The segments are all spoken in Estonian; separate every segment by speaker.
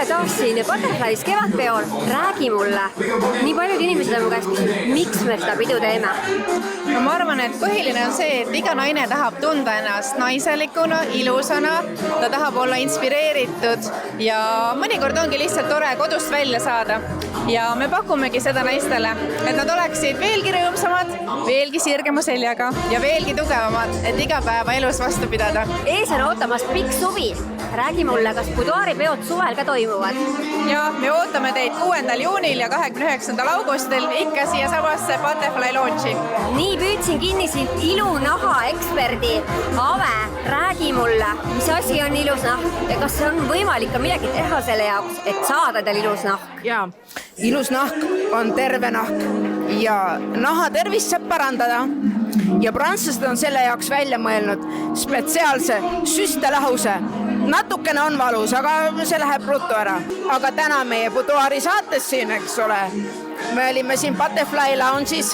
Speaker 1: tere taas siin Butterflies kevadpeol. Räägi mulle. Nii paljud inimesed on mu käest küsinud, miks me seda pidu teeme?
Speaker 2: No ma arvan, et põhiline on see, et iga naine tahab tunda ennast naiselikuna, ilusana, ta tahab olla inspireeritud ja mõnikord ongi lihtsalt tore kodust välja saada. Ja me pakumegi seda naistele, et nad oleksid veelgi rõõmsamad, veelgi sirgema seljaga ja veelgi tugevamad, et iga päeva elus vastu pidada.
Speaker 1: Ees on ootamas pikk suvi. Räägi mulle, kas buduaaripeod suvel ka toimuvad?
Speaker 2: Ja me ootame teid 6. juunil ja 29. augustil ikka siia samasse Butterfly Launchi.
Speaker 1: Nii püüdsin kinni siit ilunaha eksperdi. Ave, räägi mulle, mis asi on ilus nahk ja kas on võimalik ka midagi teha selle jaoks, et saada teil ilus nahk?
Speaker 3: Jaa, ilus nahk on terve nahk ja naha tervist saab parandada. Ja prantslased on selle jaoks välja mõelnud spetsiaalse süstelahuse. Natukene on valus, aga see läheb ruttu ära. Aga täna meie buduaari saates siin, eks ole. Me olime siin Butterfly Lounge'is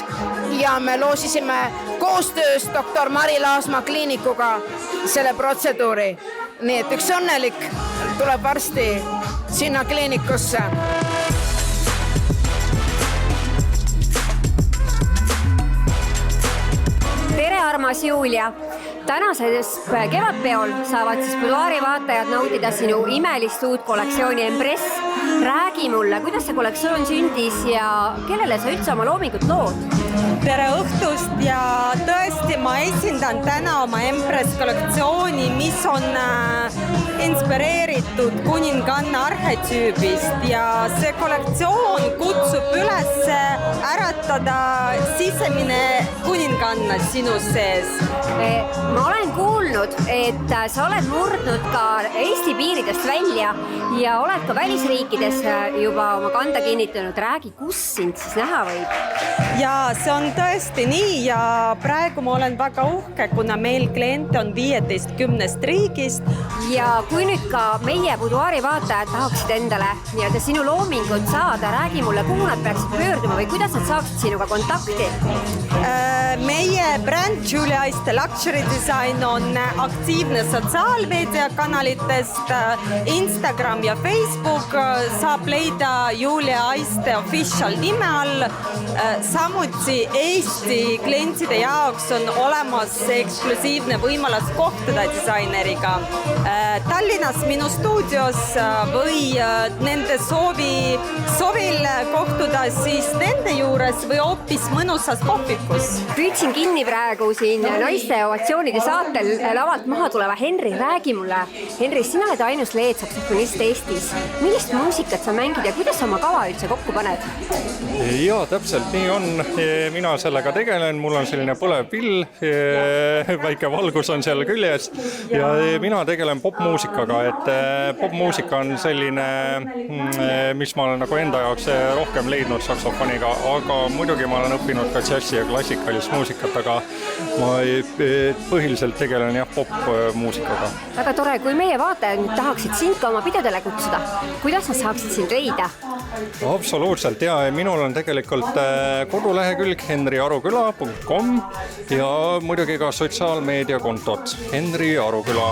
Speaker 3: ja me loosisime koostöös doktor Mari Laasma kliinikuga selle protseduuri. Nii et üks õnnelik tuleb varsti sinna kliinikusse.
Speaker 1: Tere, armas Julia! Tänases kevadpeol saavad buduaari vaatajad naudida sinu imelist uut kollektsiooni Empress. Räägi mulle, kuidas see kollektsioon sündis ja kellele sa üldse oma loomingut lood?
Speaker 4: Tere õhtust ja tõesti ma esindan täna oma Empress kollektsiooni, mis on inspireeritud kuninganna arhetüübist ja see kollektsioon kutsub üles äratada sisemine kuninganna sinu sees.
Speaker 1: Ma olen kuulnud, et sa oled murdnud ka Eesti piiridest välja ja oled ka välisriikides juba oma kanda kinnitanud. Räägi, kus sind siis näha võib?
Speaker 4: Ja see on tõesti nii ja praegu ma olen väga uhke, kuna meil kliente on 15 riigist.
Speaker 1: Ja kui nüüd ka meie buduaari vaatajad tahaksid endale nii-öelda sinu loomingut saada, räägi mulle, kuhu nad peaksid pöörduma või kuidas nad saaksid sinuga kontakti?
Speaker 4: Meie bränd Julia Aiste Luxury Design on aktiivne sotsiaalmeediakanalitest, Instagram ja Facebook saab leida Julia Aiste official nime all. Samuti Eesti klientide jaoks on olemas eksklusiivne võimalus kohtuda disaineriga Tallinnas minu stuudios või nende soovil kohtuda siis nende juures või hoopis mõnusas kohvikus.
Speaker 1: Püüdsin kinni praegu siin naiste ovatsioonide saatel lavalt maha tuleva Henri. Räägi mulle, Henri, sina oled ainus leedsaksofonist Eestis. Millist muusikat sa mängid ja kuidas oma kava üldse kokku paned?
Speaker 5: Jaa, täpselt nii on. Mina sellega tegelen, mul on selline põlev pill, väike valgus on seal küljes ja mina tegelen popmuusikaga, et popmuusika on selline, mis ma olen nagu enda jaoks rohkem leidnud saksofoniga, aga muidugi ma olen õppinud ka džässi ja klassikalist muusikat, aga ma põhiliselt tegelen popmuusikaga.
Speaker 1: Väga tore, kui meie vaatajad nüüd tahaksid sind ka oma pidudele kutsuda, kuidas nad saaksid sind leida?
Speaker 5: Absoluutselt ja minul on tegelikult kodulehekülg henriaruküla.com ja muidugi ka sotsiaalmeediakontot Henri Aruküla.